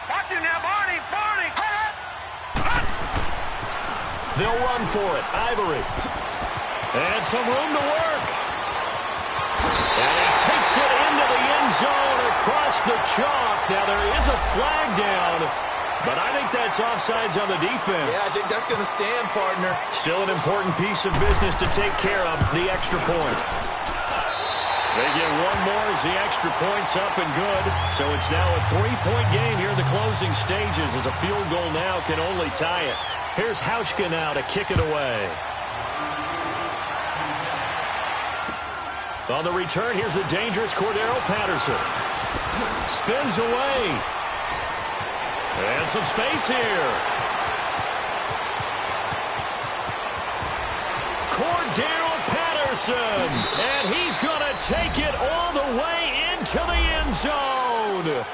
Watch him now, Barney. Barney. They'll run for it. Ivory. And some room to work. And he takes it into the end zone across the chalk. Now, there is a flag down, but I think that's offsides on the defense. Yeah, I think that's going to stand, partner. Still an important piece of business to take care of, the extra point. They get one more as the extra point's up and good. So it's now a 3-point game here in the closing stages as a field goal now can only tie it. Here's Hauschka now to kick it away. On the return, here's the dangerous Cordero Patterson. Spins away. And some space here. Cordero Patterson. And he's going to take it all the way into the end zone.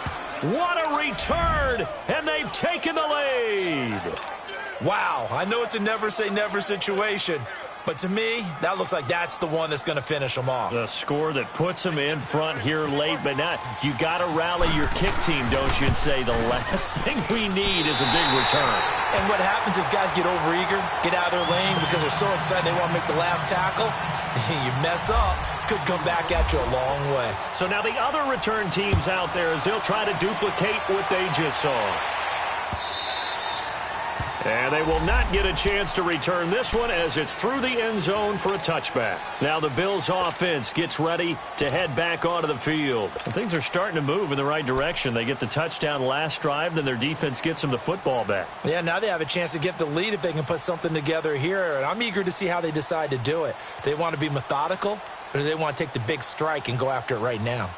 What a return. And they've taken the lead. Wow, I know it's a never-say-never situation, but to me, that looks like that's the one that's going to finish them off. The score that puts them in front here late, but now you got to rally your kick team, don't you, and say the last thing we need is a big return. And what happens is guys get overeager, get out of their lane because they're so excited they want to make the last tackle. You mess up, could come back at you a long way. So now the other return teams out there as they'll try to duplicate what they just saw. And they will not get a chance to return this one as it's through the end zone for a touchback. Now the Bills offense gets ready to head back onto the field. And things are starting to move in the right direction. They get the touchdown last drive, then their defense gets them the football back. Yeah, now they have a chance to get the lead if they can put something together here. And I'm eager to see how they decide to do it. Do they want to be methodical, or do they want to take the big strike and go after it right now?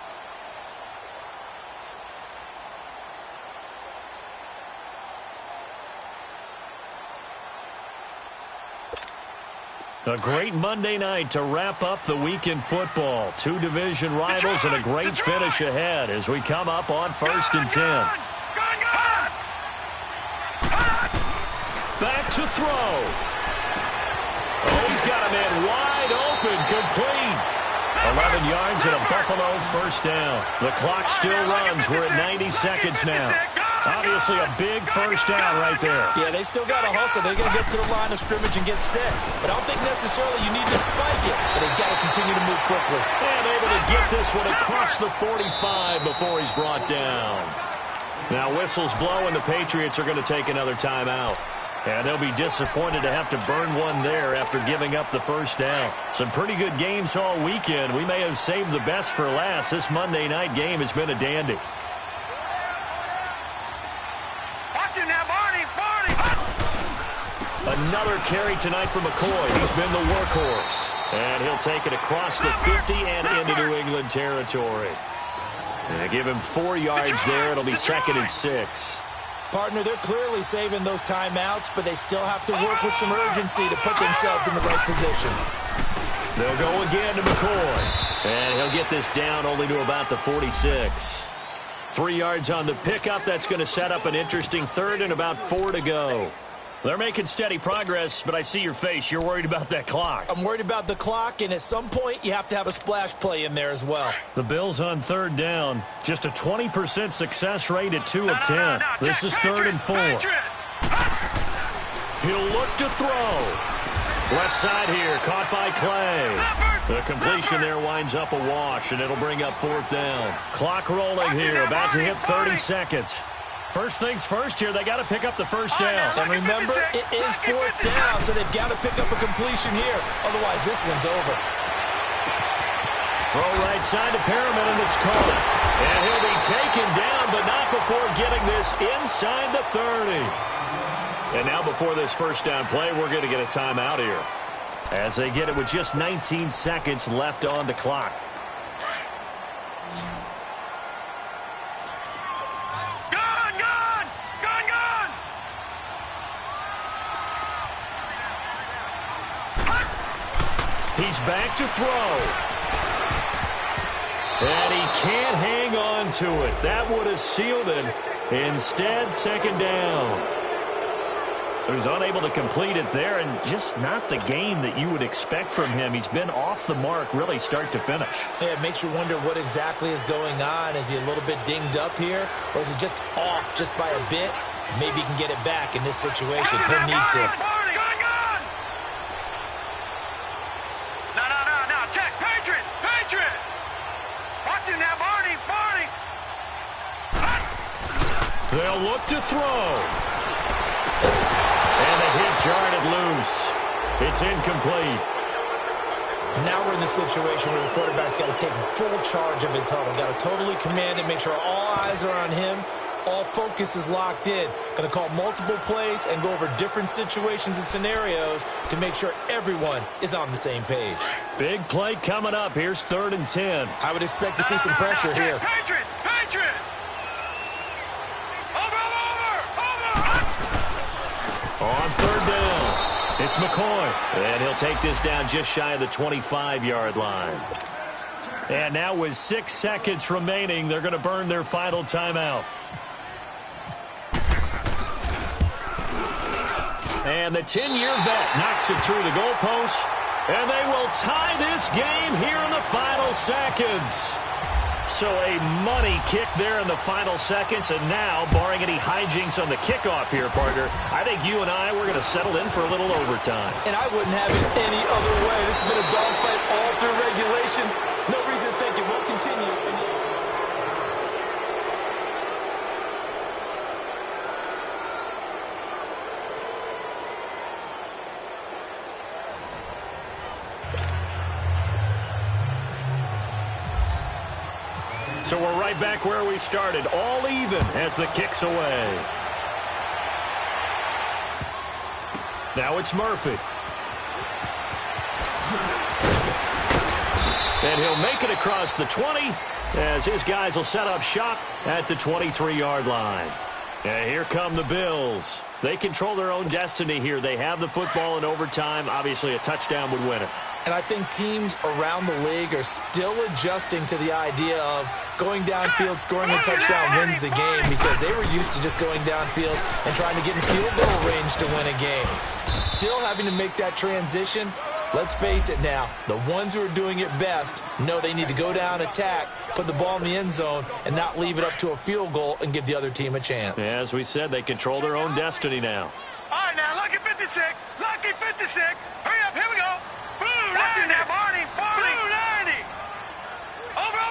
A great Monday night to wrap up the week in football. Two division rivals and a great finish ahead as we come up on 1st and 10. Back to throw. Oh, he's got a man wide open, complete. 11 yards and a Buffalo first down. The clock still runs. We're at 90 seconds now. Obviously a big first down right there. Yeah, they still got to hustle. They're going to get to the line of scrimmage and get set. But I don't think necessarily you need to spike it. But they got to continue to move quickly. And able to get this one across the 45 before he's brought down. Now whistles blow and the Patriots are going to take another timeout. And they'll be disappointed to have to burn one there after giving up the first down. Some pretty good games all weekend. We may have saved the best for last. This Monday night game has been a dandy. Another carry tonight for McCoy. He's been the workhorse. And he'll take it across the 50 and into New England territory. And they give him 4 yards there. It'll be 2nd and 6. Partner, they're clearly saving those timeouts, but they still have to work with some urgency to put themselves in the right position. They'll go again to McCoy. And he'll get this down only to about the 46. 3 yards on the pickup. That's going to set up an interesting 3rd and about 4 to go. They're making steady progress, but I see your face. You're worried about that clock. I'm worried about the clock, and at some point, you have to have a splash play in there as well. The Bills on 3rd down. Just a 20% success rate at 2 of 10. This is 3rd and 4. He'll look to throw. Left side here, caught by Clay. The completion there winds up a wash, and it'll bring up 4th down. Clock rolling here, about to hit 30 seconds. First things first here, they got to pick up the first down. And remember, it is 4th down, so they've got to pick up a completion here. Otherwise, this one's over. Throw right side to Perriman, and it's caught. And he'll be taken down, but not before getting this inside the 30. And now before this first down play, we're going to get a timeout here. As they get it with just 19 seconds left on the clock. He's back to throw. And he can't hang on to it. That would have sealed it. Instead, 2nd down. So he's unable to complete it there, and just not the game that you would expect from him. He's been off the mark really start to finish. Yeah, it makes you wonder what exactly is going on. Is he a little bit dinged up here, or is he just off just by a bit? Maybe he can get it back in this situation. He'll need to. They'll look to throw. And a hit jarred it loose. It's incomplete. Now we're in the situation where the quarterback's got to take full charge of his huddle. Got to totally command it, make sure all eyes are on him. All focus is locked in. Going to call multiple plays and go over different situations and scenarios to make sure everyone is on the same page. Big play coming up. Here's 3rd and 10. I would expect to see some pressure here. Patriot! On 3rd down, it's McCoy. And he'll take this down just shy of the 25-yard line. And now with 6 seconds remaining, they're going to burn their final timeout. And the 10-year vet knocks it through the goalpost. And they will tie this game here in the final seconds. So a money kick there in the final seconds. And now, barring any hijinks on the kickoff here, partner, I think you and I, we're going to settle in for a little overtime. And I wouldn't have it any other way. This has been a dogfight all through regulation. No reason to think it won't continue. So we're right back where we started, all even as the kick's away. Now it's Murphy. And he'll make it across the 20 as his guys will set up shop at the 23-yard line. And here come the Bills. They control their own destiny here. They have the football in overtime. Obviously, a touchdown would win it. And I think teams around the league are still adjusting to the idea of going downfield, scoring a touchdown wins the game, because they were used to just going downfield and trying to get in field goal range to win a game. Still having to make that transition. Let's face it now, the ones who are doing it best know they need to go down, attack, put the ball in the end zone, and not leave it up to a field goal and give the other team a chance. Yeah, as we said, they control their own destiny now. All right, now, lucky 56. Lucky 56. Hurry up, here we go. Blue 90. Now, Barney. Blue 90. Over.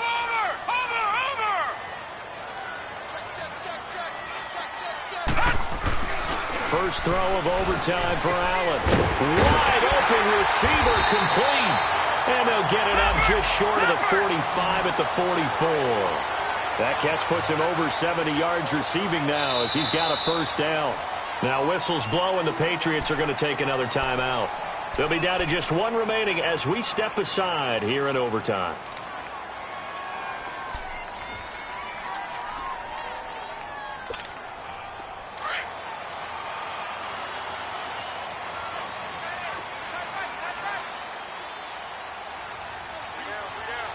First throw of overtime for Allen. Wide open receiver complete. And they'll get it up just short of the 45 at the 44. That catch puts him over 70 yards receiving now as he's got a first down. Now whistles blow and the Patriots are going to take another timeout. They'll be down to just one remaining as we step aside here in overtime.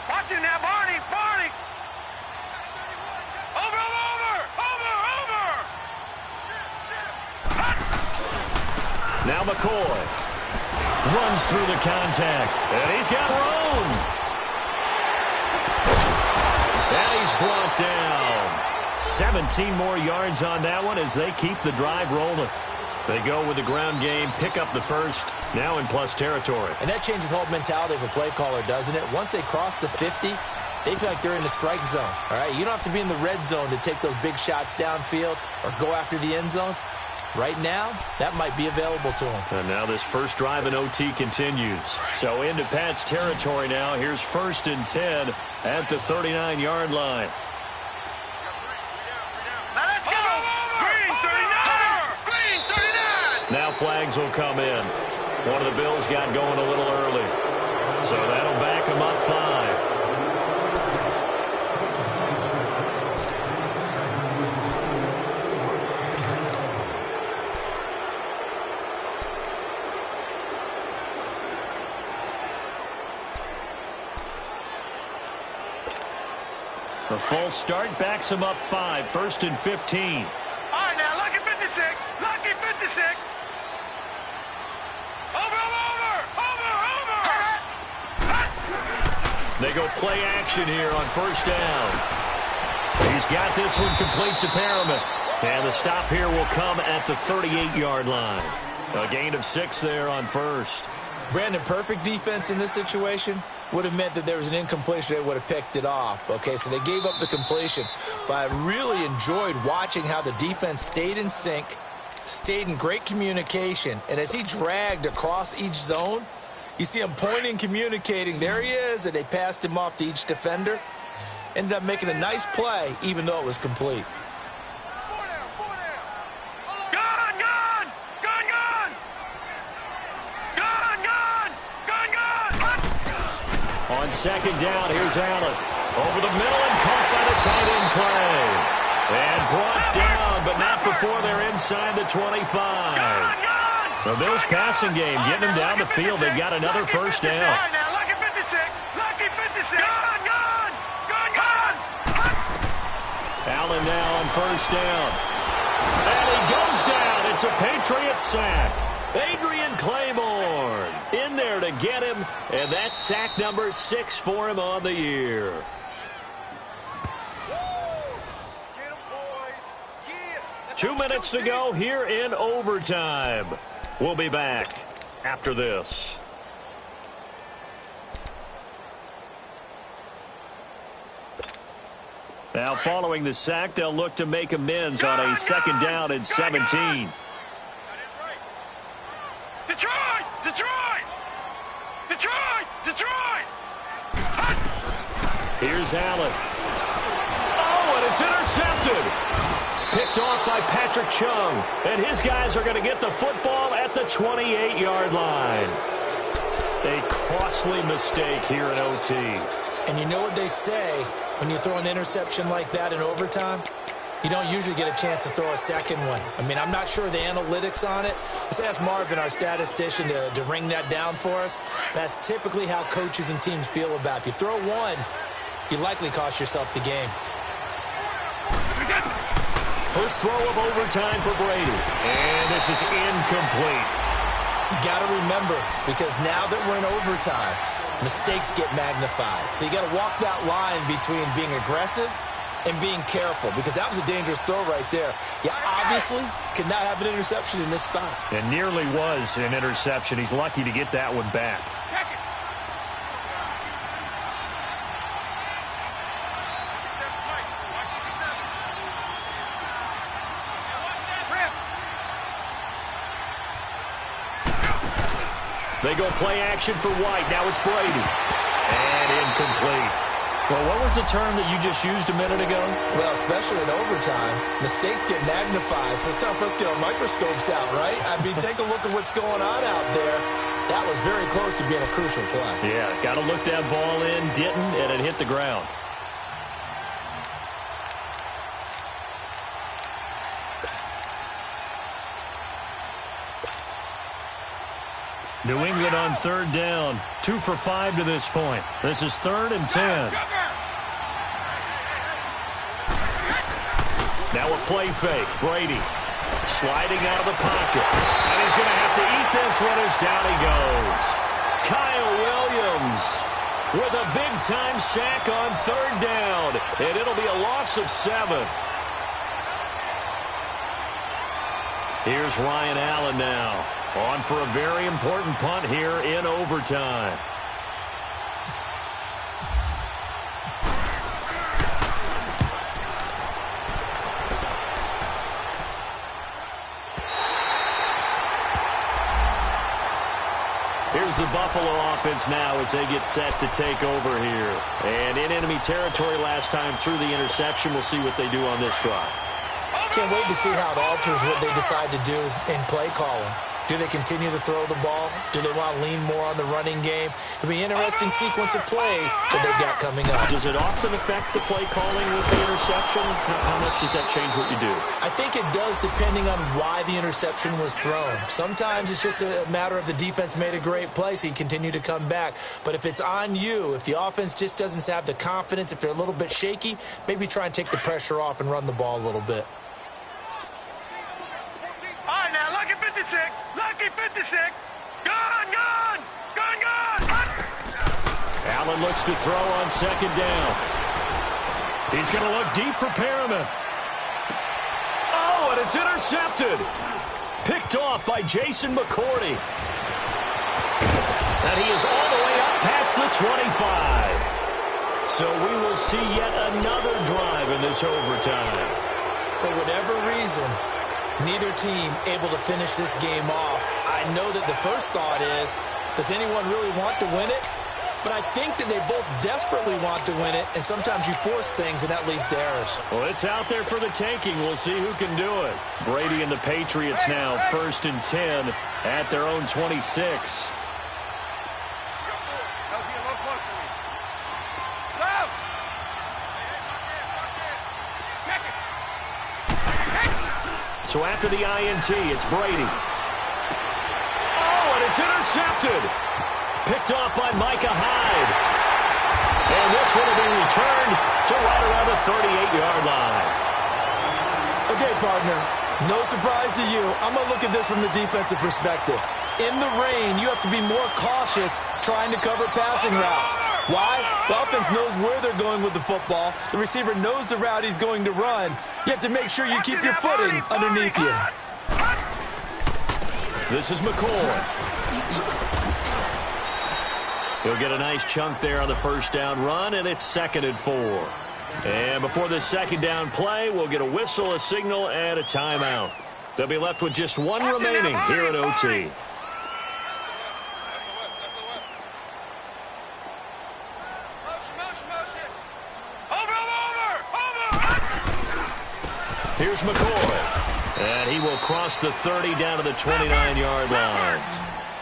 Watch it now, Barney. Over. Now McCoy runs through the contact, and he's got room. And he's brought down. 17 more yards on that one as they keep the drive rolling. They go with the ground game, pick up the first, now in plus territory. And that changes the whole mentality of a play caller, doesn't it? Once they cross the 50, they feel like they're in the strike zone, all right? You don't have to be in the red zone to take those big shots downfield or go after the end zone. Right now, that might be available to them. And now this first drive in OT continues. So into Pat's territory now. Here's 1st and 10 at the 39-yard line. Now let's go. Green 39. Now flags will come in. One of the Bills got going a little early. So that'll back them up 5. The false start backs him up 5. 1st and 15. All right, now, lucky 56. Lucky 56. Over. They go play action here on 1st down. He's got this one complete to Perriman. And the stop here will come at the 38-yard line. A gain of 6 there on 1st. Brandon, perfect defense in this situation would have meant that there was an incompletion. They would have picked it off. Okay, so they gave up the completion. But I really enjoyed watching how the defense stayed in sync, stayed in great communication, and as he dragged across each zone, you see him pointing, communicating. There he is, and they passed him off to each defender. Ended up making a nice play, even though it was complete. On 2nd down, here's Allen. Over the middle and caught by the tight end play. And brought down, but not before they're inside the 25. The Bills passing game, getting them down the field. They've got another first down. Lucky 56. Lucky 56. Allen now on 1st down. And he goes down. It's a Patriot sack. Adrian Claiborne in there to get him, and that's sack number 6 for him on the year. Get him, boys. Yeah. 2 minutes to go here in overtime. We'll be back after this. Now following the sack, they'll look to make amends on a 2nd down and 17. Detroit! Here's Allen. Oh, and it's intercepted. Picked off by Patrick Chung. And his guys are going to get the football at the 28-yard line. A costly mistake here in OT. And you know what they say when you throw an interception like that in overtime? You don't usually get a chance to throw a second one. I mean, I'm not sure the analytics on it. Let's ask Marvin, our statistician, to ring that down for us. That's typically how coaches and teams feel about it. If you throw one, you likely cost yourself the game. First throw of overtime for Brady. And this is incomplete. You got to remember, because now that we're in overtime, mistakes get magnified. So you got to walk that line between being aggressive and being careful, because that was a dangerous throw right there. You obviously could not have an interception in this spot. It nearly was an interception. He's lucky to get that one back. They go play action for White. Now it's Brady. And incomplete. Well, what was the term that you just used a minute ago? Well, especially in overtime, mistakes get magnified. So it's time for us to get our microscopes out, right? I mean, take a look at what's going on out there. That was very close to being a crucial play. Yeah, got to look that ball in, didn't, and it hit the ground. New England on third down. 2 for 5 to this point. This is 3rd and 10. Now a play fake. Brady sliding out of the pocket. And he's going to have to eat this one as down he goes. Kyle Williams with a big-time sack on third down. And it'll be a loss of 7. Here's Ryan Allen now. On for a very important punt here in overtime. Here's the Buffalo offense now as they get set to take over here. And in enemy territory last time through the interception. We'll see what they do on this drive. Can't wait to see how it alters what they decide to do in play calling. Do they continue to throw the ball? Do they want to lean more on the running game? It'll be an interesting sequence of plays that they've got coming up. Does it often affect the play calling with the interception? How much does that change what you do? I think it does, depending on why the interception was thrown. Sometimes it's just a matter of the defense made a great play, so you continue to come back. But if it's on you, if the offense just doesn't have the confidence, if they're a little bit shaky, maybe try and take the pressure off and run the ball a little bit. Lucky 56. Gone. Allen looks to throw on second down. He's going to look deep for Perriman. Oh, and it's intercepted. Picked off by Jason McCourty. And he is all the way up past the 25. So we will see yet another drive in this overtime. For whatever reason, neither team able to finish this game off. I know that the first thought is, does anyone really want to win it? But I think that they both desperately want to win it, and sometimes you force things, and that leads to errors. Well, it's out there for the taking. We'll see who can do it. Brady and the Patriots now 1st and 10 at their own 26. So after the INT, it's Brady. Oh, and it's intercepted. Picked off by Micah Hyde. And this one will be returned to right around the 38-yard line. Okay, partner, no surprise to you. I'm going to look at this from the defensive perspective. In the rain, you have to be more cautious trying to cover passing routes. Why? The offense knows where they're going with the football. The receiver knows the route he's going to run. You have to make sure you keep your footing underneath you. This is McCoy. He'll get a nice chunk there on the first down run, and it's 2nd and 4. And before this second down play, we'll get a whistle, a signal, and a timeout. They'll be left with just one remaining here at OT. Here's McCoy. And he will cross the 30 down to the 29-yard line.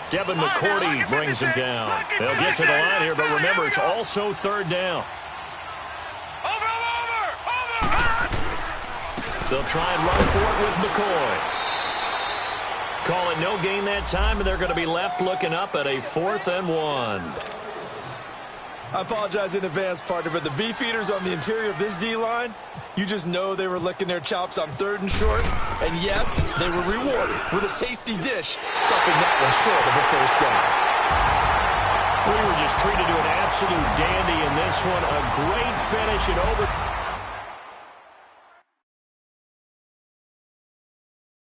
Devin McCourty brings him down. They'll get to the line here, but remember, it's also 3rd down. They'll try and run for it with McCoy. Call it no gain that time, and they're going to be left looking up at a 4th and 1. I apologize in advance, partner, but the beefeaters on the interior of this D-line, you just know they were licking their chops on 3rd and short. And yes, they were rewarded with a tasty dish, stuffing that one short of a first down. We were just treated to an absolute dandy in this one. A great finish and over.